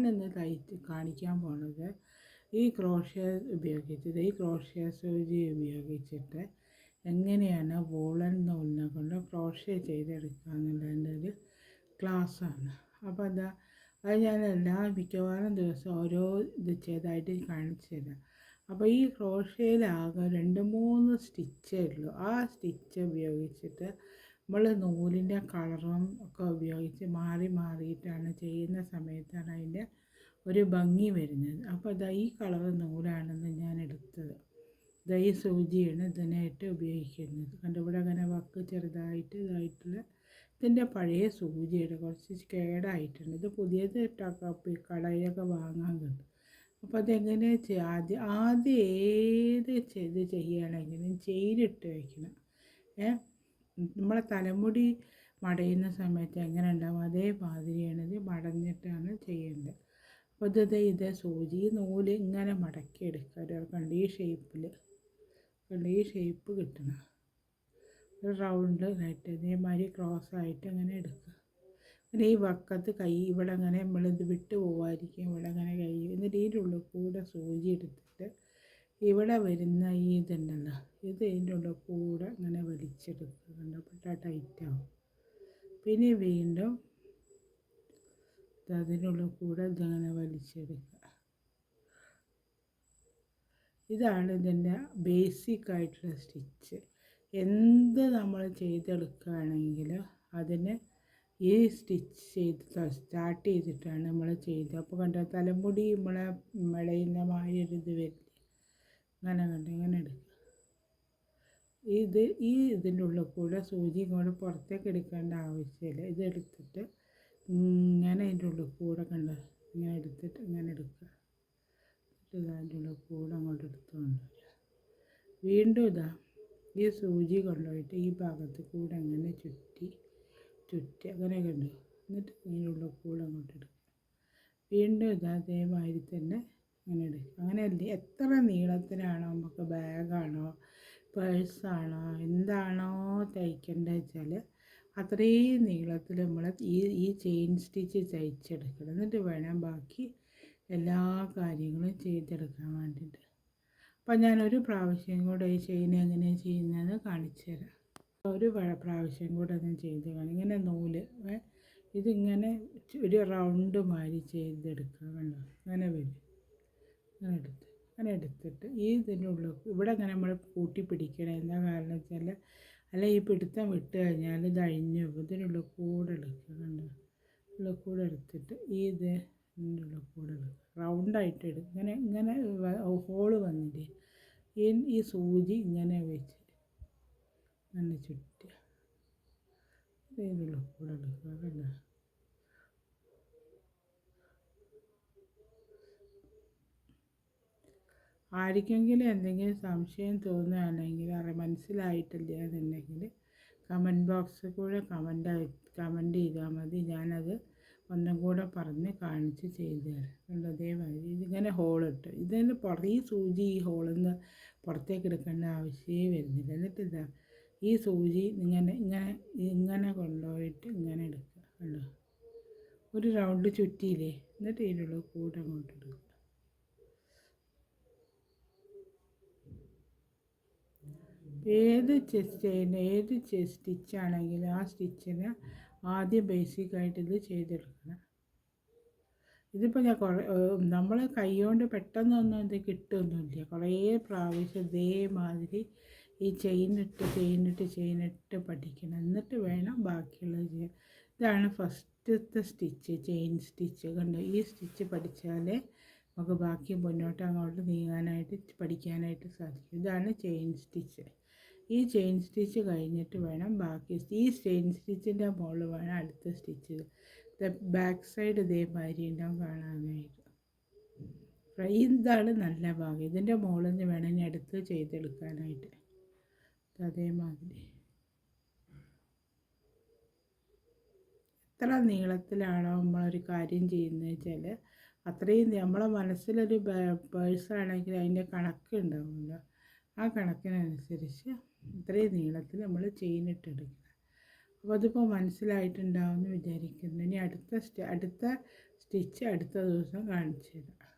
ഞാനിന്ന് കാണിക്കാൻ പോണത് ഈ ക്രോഷ്യ സൂചി ഉപയോഗിച്ചിട്ട് എങ്ങനെയാണ് വൂളൻ നൂലിനെ കൊണ്ട് ക്രോഷ്യ ചെയ്തെടുക്കുക എന്നുള്ളതിൻ്റെ ഒരു ക്ലാസ്സാണ്. അപ്പോൾ അത് ഞാൻ മിക്കവാറും ദിവസം ഓരോ ഇത് ചെയ്തായിട്ട് കാണിച്ചു തരാം. അപ്പോൾ ഈ ക്രോഷ്യയിലാകെ 2-3 സ്റ്റിച്ചേ ഉള്ളൂ. ആ സ്റ്റിച്ച് ഉപയോഗിച്ചിട്ട് നമ്മൾ നൂലിൻ്റെ കളറും ഒക്കെ ഉപയോഗിച്ച് മാറിയിട്ടാണ് ചെയ്യുന്ന സമയത്താണ് അതിൻ്റെ ഒരു ഭംഗി വരുന്നത്. അപ്പോൾ ഈ കളർ നൂലാണെന്ന് ഞാൻ എടുത്തത്. ഈ സൂചിയാണ് ഇതിനായിട്ട് ഉപയോഗിക്കുന്നത്. കണ്ടു, ഇവിടെ അങ്ങനെ വക്ക് ചെറുതായിട്ടുള്ള ഇതിൻ്റെ പഴയ സൂചിയുടെ കുറച്ച് കേടായിട്ടുണ്ട്. ഇത് പുതിയത് കടയിലൊക്കെ വാങ്ങാൻ കിട്ടും. അപ്പോൾ അതെങ്ങനെ ആദ്യം ഏത് ഇത് ചെയ്യുകയാണെങ്കിലും ചെയിനിട്ട് വയ്ക്കണം. നമ്മളെ തലമുടി മടയുന്ന സമയത്ത് എങ്ങനെ ഉണ്ടാവും അതേമാതിരിയാണ് ഇത് മടഞ്ഞിട്ടാണ് ചെയ്യേണ്ടത്. അപ്പോൾ ഇതേ സൂചി നൂല് ഇങ്ങനെ മടക്കിയെടുക്കുക. കണ്ട് ഈ ഷേപ്പ് കിട്ടണം. ഒരു റൗണ്ട് ആയിട്ട് ഇതേമാതിരി ക്രോസ് ആയിട്ട് അങ്ങനെ എടുക്കുക. പിന്നെ ഈ വക്കത്ത് കൈ ഇവിടെ അങ്ങനെ നമ്മളിത് വിട്ട് പോവാതിരിക്കും. ഇവിടെ അങ്ങനെ കൈ എന്നിട്ട് ഇതിൻ്റെ ഉള്ളിൽ കൂടെ സൂചി എടുത്തിട്ട് ഇവിടെ വരുന്ന ഈ ഇതുണ്ടല്ലോ, ഇതിൻ്റെ ഉള്ളിൽ കൂടെ ഇങ്ങനെ വലിച്ചെടുക്കുക. കണ്ടപ്പോൾ ടൈറ്റാവും. പിന്നെ വീണ്ടും അതിനുള്ളിൽ കൂടെ ഇതങ്ങനെ വലിച്ചെടുക്കുക. ഇതാണ് ഇതിൻ്റെ ബേസിക് ആയിട്ടുള്ള സ്റ്റിച്ച്. എന്ത് നമ്മൾ ചെയ്തെടുക്കുകയാണെങ്കിൽ അതിന് ഈ സ്റ്റിച്ച് സ്റ്റാർട്ട് ചെയ്തിട്ടാണ് നമ്മൾ ചെയ്തത്. അപ്പോൾ കണ്ട തലമുടി മെടയുന്ന മാതിരി ഒരു ഇത് വരില്ല. ഇങ്ങനെ എടുക്കുക. ഇതിൻ്റെ ഉള്ളിൽ കൂടെ സൂചി ഇങ്ങോട്ട് പുറത്തേക്ക് എടുക്കേണ്ട ആവശ്യമില്ല. ഇതെടുത്തിട്ട് ഇങ്ങനെ അതിൻ്റെ ഉള്ളിൽ കൂടെ ഇങ്ങനെ എടുത്തിട്ട് ഇങ്ങനെ എടുക്കുക. അതിൻ്റെ ഉള്ളിൽ കൂടെ അങ്ങോട്ട് എടുത്തുകൊണ്ട് വരിക. വീണ്ടും ഈ സൂചി കൊണ്ടുപോയിട്ട് ഈ ഭാഗത്ത് കൂടെ അങ്ങനെ ചുറ്റി അങ്ങനെ കണ്ടു. എന്നിട്ട് അതിൻ്റെ ഉള്ളിൽ കൂടെ അങ്ങോട്ട് എടുക്കുക. വീണ്ടും അതേമാതിരി തന്നെ ഇങ്ങനെ എടുക്കുക. അങ്ങനെയല്ലേ എത്ര നീളത്തിനാണോ നമുക്ക് ബാഗാണോ പേഴ്സാണോ എന്താണോ തയ്ക്കേണ്ടത് വെച്ചാൽ അത്രയും നീളത്തിൽ നമ്മൾ ഈ ചെയിൻ സ്റ്റിച്ച് തയ്ച്ചെടുക്കണം. എന്നിട്ട് വേണം ബാക്കി എല്ലാ കാര്യങ്ങളും ചെയ്തെടുക്കാൻ വേണ്ടിയിട്ട്. അപ്പം ഞാനൊരു പ്രാവശ്യം കൂടെ ഈ ചെയിൻ എങ്ങനെയാണ് ചെയ്യുന്നതെന്ന് കാണിച്ചു തരാം. ഒരു പ്രാവശ്യം കൂടെ ഞാൻ ചെയ്ത് കാണും. ഇങ്ങനെ നൂല് ഇതിങ്ങനെ ഒരു റൗണ്ട് മാതിരി ചെയ്തെടുക്കുക. കണ്ടോ, അങ്ങനെ വരും. അങ്ങനെ എടുത്തിട്ട് ഇതിൻ്റെ ഉള്ളിൽ ഇവിടെ അങ്ങനെ നമ്മൾ കൂട്ടി പിടിക്കണം. എന്താ കാരണം വെച്ചാൽ അല്ല ഈ പിടുത്തം വിട്ട് കഴിഞ്ഞാൽ ഇത് അഴിഞ്ഞു പോകും. ഇതിനുള്ളിൽ കൂടെ എടുക്കുക. കണ്ടോ, ഉള്ളിൽ കൂടെ എടുത്തിട്ട് ഇതിൻ്റെ ഉള്ളിൽ കൂടെ എടുക്കുക. റൗണ്ടായിട്ട് എടുക്കുക. ഇങ്ങനെ ഹോള് വന്നില്ലേ, ഈ സൂചി ഇങ്ങനെ വെച്ച് അങ്ങനെ ചുറ്റുക. ഇതിൻ്റെ ഉള്ളിൽ കൂടെ എടുക്കുക. കണ്ടോ, ആർക്കെങ്കിലും എന്തെങ്കിലും സംശയം തോന്നുകയാണെങ്കിൽ മനസ്സിലായിട്ടില്ല എന്നുണ്ടെങ്കിൽ കമൻറ്റ് ബോക്സിൽ കൂടെ കമൻറ്റ് ചെയ്താൽ മതി. ഞാനത് ഒന്നും കൂടെ പറഞ്ഞ് കാണിച്ച് ചെയ്തു തരാം. അതേമാതിരി ഇതിങ്ങനെ ഹോളിട്ട് ഇതിന് ഈ സൂചി ഈ ഹോളിൽ നിന്ന് പുറത്തേക്ക് എടുക്കേണ്ട ആവശ്യമേ വരുന്നില്ല. എന്നിട്ട് ഈ സൂചി ഇങ്ങനെ കൊണ്ടുപോയിട്ട് ഇങ്ങനെ എടുക്കുക. കണ്ടോ, ഒരു റൗണ്ട് ചുറ്റിയില്ലേ, എന്നിട്ട് ഇതിനുള്ള കൂടെ അങ്ങോട്ട് എടുക്കുക. ഏത് സ്റ്റിച്ചാണെങ്കിലും ആ സ്റ്റിച്ചിന് ആദ്യം ബേസിക്കായിട്ട് ഇത് ചെയ്തെടുക്കണം. ഇതിപ്പോൾ നമ്മൾ കൈ കൊണ്ട് പെട്ടെന്നൊന്നും ഇത് കിട്ടുമൊന്നുമില്ല. കുറേ പ്രാവശ്യം ഇതേമാതിരി ഈ ചെയിനിട്ട് പഠിക്കണം. എന്നിട്ട് വേണം ബാക്കിയുള്ളത് ചെയ്യാൻ. ഇതാണ് ഫസ്റ്റത്തെ സ്റ്റിച്ച്, ചെയിൻ സ്റ്റിച്ച്. കണ്ടോ, ഈ സ്റ്റിച്ച് പഠിച്ചാലേ നമുക്ക് ബാക്കി മുന്നോട്ട് അങ്ങോട്ട് പഠിക്കാനായിട്ട് സാധിക്കും. ഇതാണ് ചെയിൻ സ്റ്റിച്ച്. ഈ ചെയിൻ സ്റ്റിച്ച് കഴിഞ്ഞിട്ട് വേണം ബാക്കി ഈ ചെയിൻ സ്റ്റിച്ചിൻ്റെ മുകളിൽ വേണം അടുത്ത സ്റ്റിച്ച്. ബാക്ക് സൈഡ് ഇതേമാതിരി ഉണ്ടാവും കാണാനായിട്ട്. ഇതാണ് നല്ല ഭാഗം. ഇതിൻ്റെ മുകളിൽ നിന്ന് വേണം ഇനി അടുത്ത് ചെയ്തെടുക്കാനായിട്ട്. അതേമാതിരി എത്ര നീളത്തിലാണോ നമ്മളൊരു കാര്യം ചെയ്യുന്നത് വെച്ചാൽ അത്രയും നമ്മളെ മനസ്സിലൊരു പേഴ്സാണെങ്കിൽ അതിൻ്റെ കണക്കുണ്ടാവുമല്ലോ, ആ കണക്കിനനുസരിച്ച് ഇത്രയും നീളത്തിൽ നമ്മൾ ചെയിനിട്ടെടുക്കുക. അപ്പോൾ അതിപ്പോൾ മനസ്സിലായിട്ടുണ്ടാവുമെന്ന് വിചാരിക്കുന്നു. ഇനി അടുത്ത സ്റ്റിച്ച് അടുത്ത ദിവസം കാണിച്ചു തരാം.